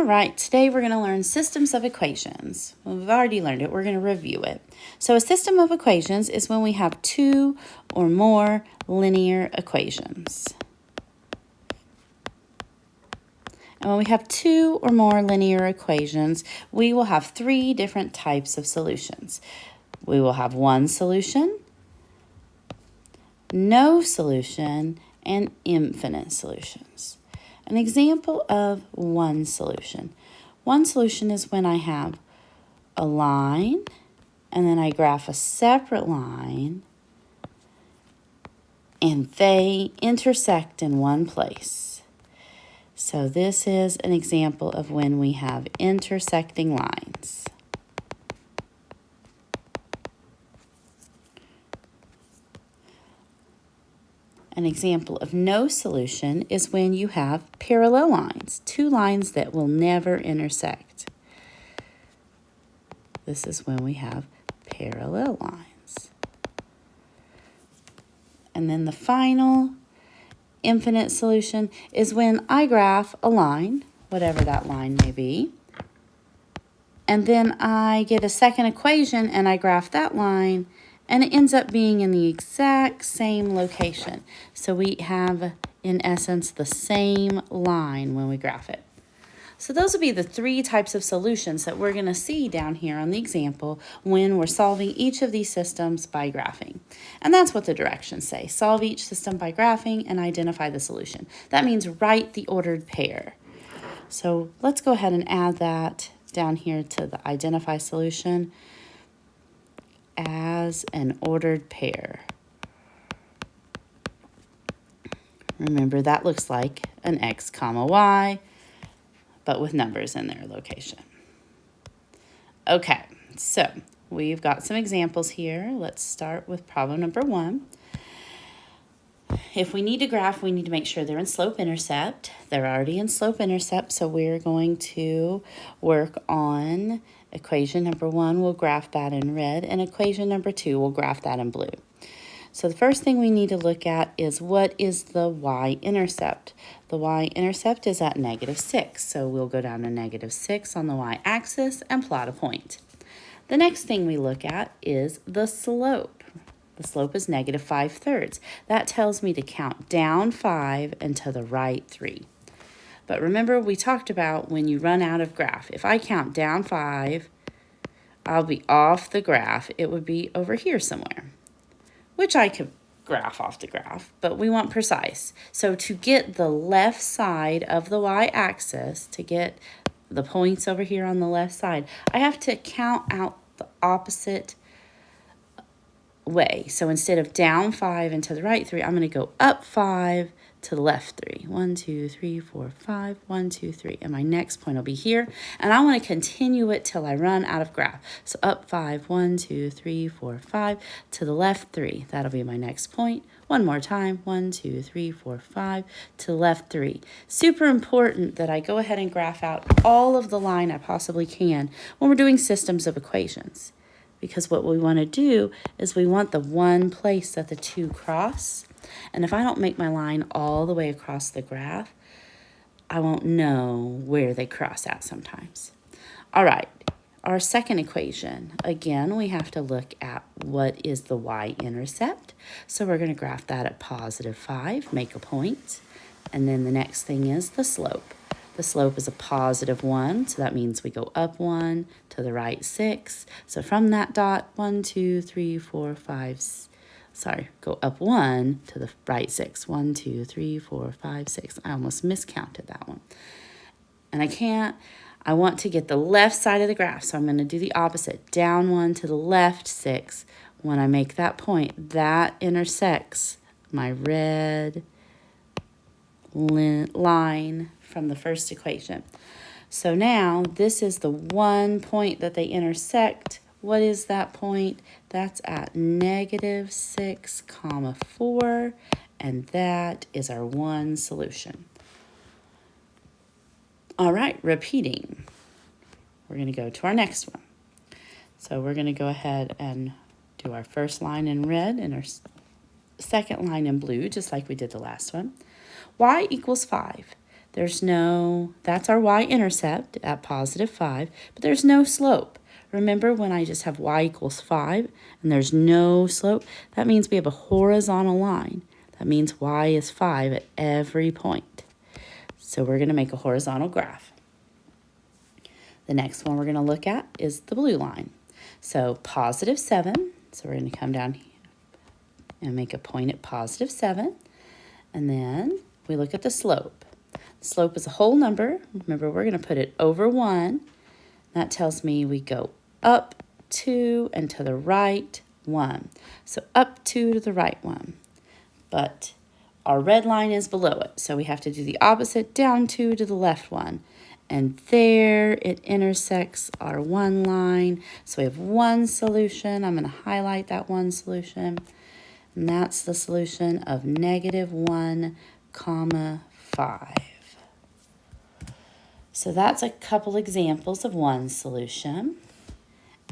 right, today we're going to learn systems of equations. Well, we've already learned it. We're going to review it. So a system of equations is when we have two or more linear equations. And when we have two or more linear equations, we will have three different types of solutions. We will have one solution, no solution, and infinite solutions. An example of one solution. One solution is when I have a line and then I graph a separate line and they intersect in one place. So this is an example of when we have intersecting lines. An example of no solution is when you have parallel lines, two lines that will never intersect. This is when we have parallel lines. And then the final infinite solution is when I graph a line, whatever that line may be, and then I get a second equation and I graph that line, and it ends up being in the exact same location. So we have, in essence, the same line when we graph it. So those will be the three types of solutions that we're going to see down here on the example when we're solving each of these systems by graphing. And that's what the directions say. Solve each system by graphing and identify the solution. That means write the ordered pair. So let's go ahead and add that down here to the identify solution as an ordered pair. Remember, that looks like an x comma y, but with numbers in their location. Okay, so we've got some examples here. Let's start with problem number 1. If we need to graph, we need to make sure they're in slope-intercept. They're already in slope-intercept, so we're going to work on equation number 1. We'll graph that in red, and equation number 2, we'll graph that in blue. So the first thing we need to look at is what is the y-intercept. The y-intercept is at -6, so we'll go down to -6 on the y-axis and plot a point. The next thing we look at is the slope. The slope is -5/3. That tells me to count down 5 and to the right 3. But remember, we talked about when you run out of graph. If I count down 5, I'll be off the graph. It would be over here somewhere, which I could graph off the graph, but we want precise. So to get the left side of the y-axis, to get the points over here on the left side, I have to count out the opposite way. So instead of down 5 and to the right 3, I'm going to go up 5 to the left 3. 1, 2, 3, 4, 5, 1, 2, 3. And my next point will be here. And I want to continue it till I run out of graph. So up 5, 1, 2, 3, 4, 5, to the left 3. That'll be my next point. One more time. 1, 2, 3, 4, 5, to the left 3. Super important that I go ahead and graph out all of the line I possibly can when we're doing systems of equations. Because what we want to do is we want the one place that the two cross. And if I don't make my line all the way across the graph, I won't know where they cross at sometimes. All right, our second equation. Again, we have to look at what is the y-intercept. So we're going to graph that at +5, make a point. And then the next thing is the slope. The slope is a +1, so that means we go up 1 to the right 6. So from that dot, 1, 2, 3, 4, 5, go up 1 to the right 6. 1, 2, 3, 4, 5, 6. I almost miscounted that one. And I want to get the left side of the graph, so I'm going to do the opposite. Down 1 to the left 6. When I make that point, that intersects my red line from the first equation. So now this is the one point that they intersect. What is that point? That's at -6, 4, and that is our one solution. All right, repeating. We're going to go to our next one. So we're going to go ahead and do our first line in red and our second line in blue, just like we did the last one. Y equals 5. that's our y-intercept at positive 5, but there's no slope. Remember when I just have y equals 5 and there's no slope? That means we have a horizontal line. That means y is 5 at every point. So we're going to make a horizontal graph. The next one we're going to look at is the blue line. So positive 7, so we're going to come down here and make a point at positive 7. And then we look at the slope. The slope is a whole number. Remember, we're going to put it over 1. That tells me we go up 2 and to the right 1. So up 2 to the right 1. But our red line is below it, so we have to do the opposite, down 2 to the left 1. And there it intersects our 1 line. So we have one solution. I'm going to highlight that one solution. And that's the solution of negative 1, 5. So that's a couple examples of one solution.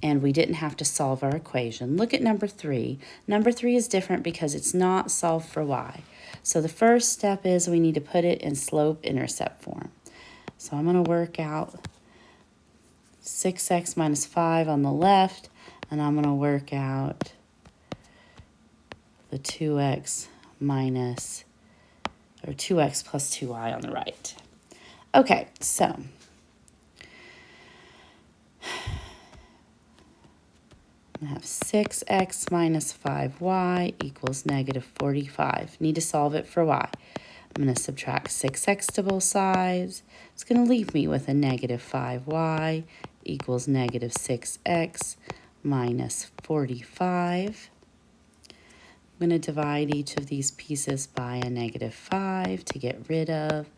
And we didn't have to solve our equation. Look at number 3. Number 3 is different because it's not solved for y. So the first step is we need to put it in slope-intercept form. So I'm going to work out 6x minus 5 on the left, and I'm going to work out the 2x plus 2y on the right. Okay, so I have 6x minus 5y equals negative 45. Need to solve it for y. I'm going to subtract 6x to both sides. It's going to leave me with a negative 5y equals negative 6x minus 45. I'm going to divide each of these pieces by a negative 5 to get rid of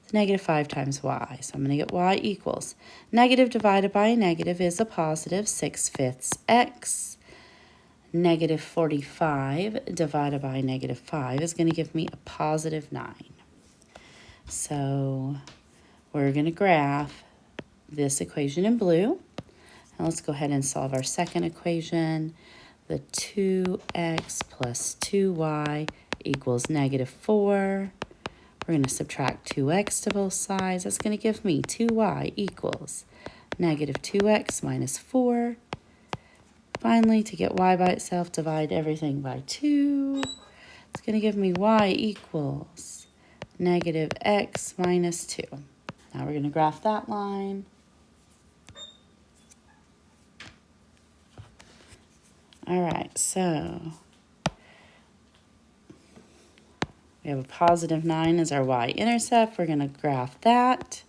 the negative 5 times y. So I'm going to get y equals negative divided by a negative is a positive 6/5 x. Negative 45 divided by negative 5 is going to give me a positive 9. So we're going to graph this equation in blue. Now let's go ahead and solve our second equation. The 2x plus 2y equals negative 4. We're going to subtract 2x to both sides. That's going to give me 2y equals negative 2x minus 4. Finally, to get y by itself, divide everything by 2. It's going to give me y equals negative x minus 2. Now we're going to graph that line. All right, so we have a positive 9 as our y-intercept. We're going to graph that.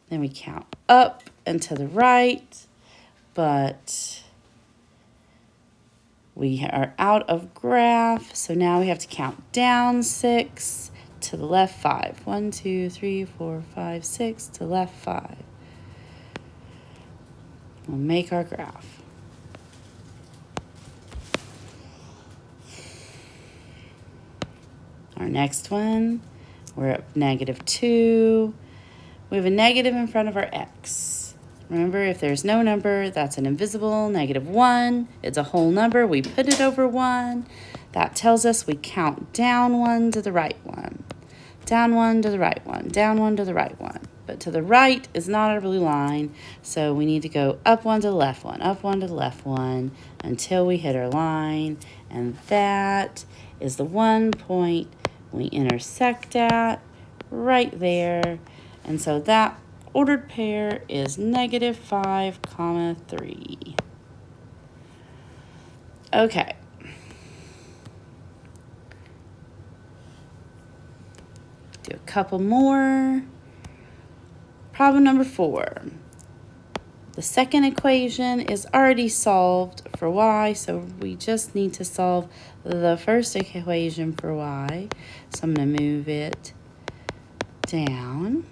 Then we count up and to the right, but we are out of graph, so now we have to count down 6, to the left 5. 1, 2, 3, 4, 5, 6, to the left 5. We'll make our graph. Our next one, we're at negative 2. We have a negative in front of our x. Remember, if there's no number, that's an invisible. Negative 1, it's a whole number. We put it over 1. That tells us we count down 1 to the right 1. Down 1 to the right 1. Down 1 to the right 1. But to the right is not our blue line, so we need to go up 1 to the left 1, up 1 to the left 1, until we hit our line. And that is the one point we intersect at right there. And so that ordered pair is negative 5, 3. Okay. Do a couple more. Problem number 4. The second equation is already solved for y, so we just need to solve the first equation for y. So I'm going to move it down.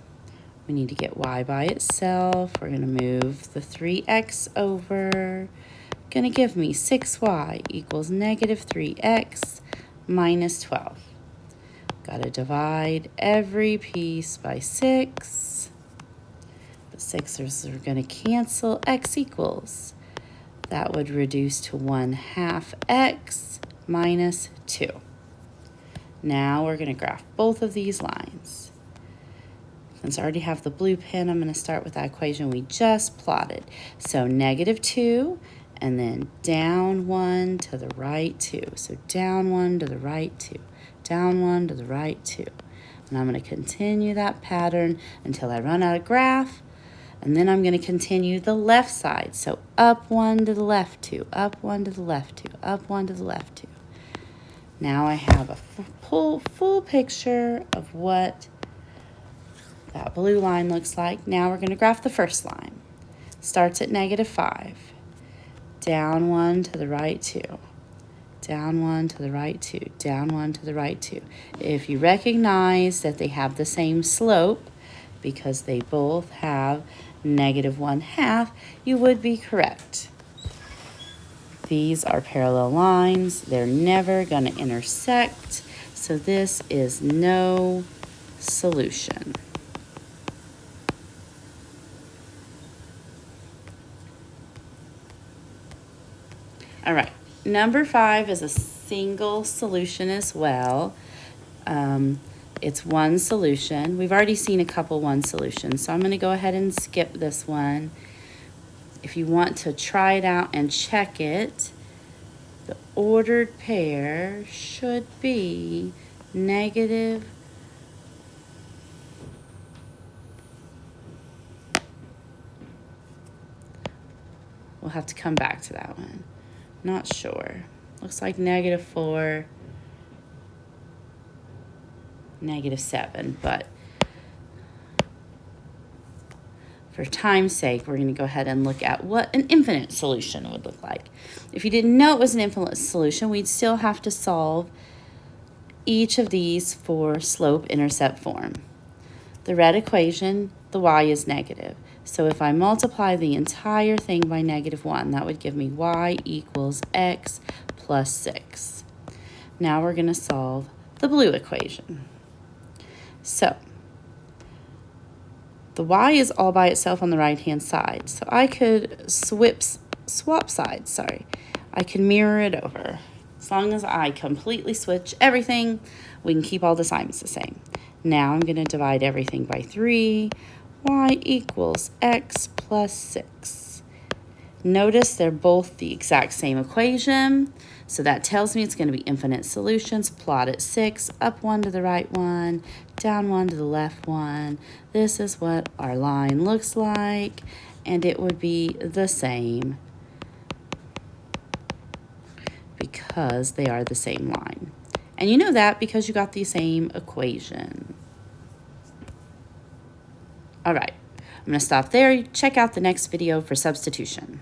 We need to get y by itself. We're going to move the 3x over. Going to give me 6y equals negative 3x minus 12. Got to divide every piece by 6. The 6's are going to cancel. X equals. That would reduce to 1/2 x minus 2. Now we're going to graph both of these lines. Since I already have the blue pen, I'm going to start with that equation we just plotted. So -2, and then down 1 to the right 2. So down 1 to the right 2, down 1 to the right 2. And I'm going to continue that pattern until I run out of graph. And then I'm going to continue the left side. So up 1 to the left 2, up 1 to the left 2, up 1 to the left 2. Now I have a full picture of what that blue line looks like. Now we're going to graph the first line. Starts at -5. Down 1 to the right 2. Down 1 to the right 2. Down 1 to the right 2. If you recognize that they have the same slope, because they both have -1/2, you would be correct. These are parallel lines. They're never going to intersect. So this is no solution. All right, number 5 is a single solution as well. It's one solution. We've already seen a couple one solutions, so I'm going to go ahead and skip this one. If you want to try it out and check it, the ordered pair should be negative . We'll have to come back to that one. Not sure. Looks like -4, -7, but for time's sake, we're going to go ahead and look at what an infinite solution would look like. If you didn't know it was an infinite solution, we'd still have to solve each of these for slope-intercept form. The red equation, the y is negative. So if I multiply the entire thing by -1, that would give me y equals x plus 6. Now we're going to solve the blue equation. So the y is all by itself on the right-hand side. So I could swap sides, I can mirror it over. As long as I completely switch everything, we can keep all the signs the same. Now I'm going to divide everything by 3. Y equals x plus 6. Notice they're both the exact same equation. So that tells me it's going to be infinite solutions. Plot at 6, up 1 to the right 1, down 1 to the left 1. This is what our line looks like, and it would be the same because they are the same line. And you know that because you got the same equation. All right, I'm going to stop there. Check out the next video for substitution.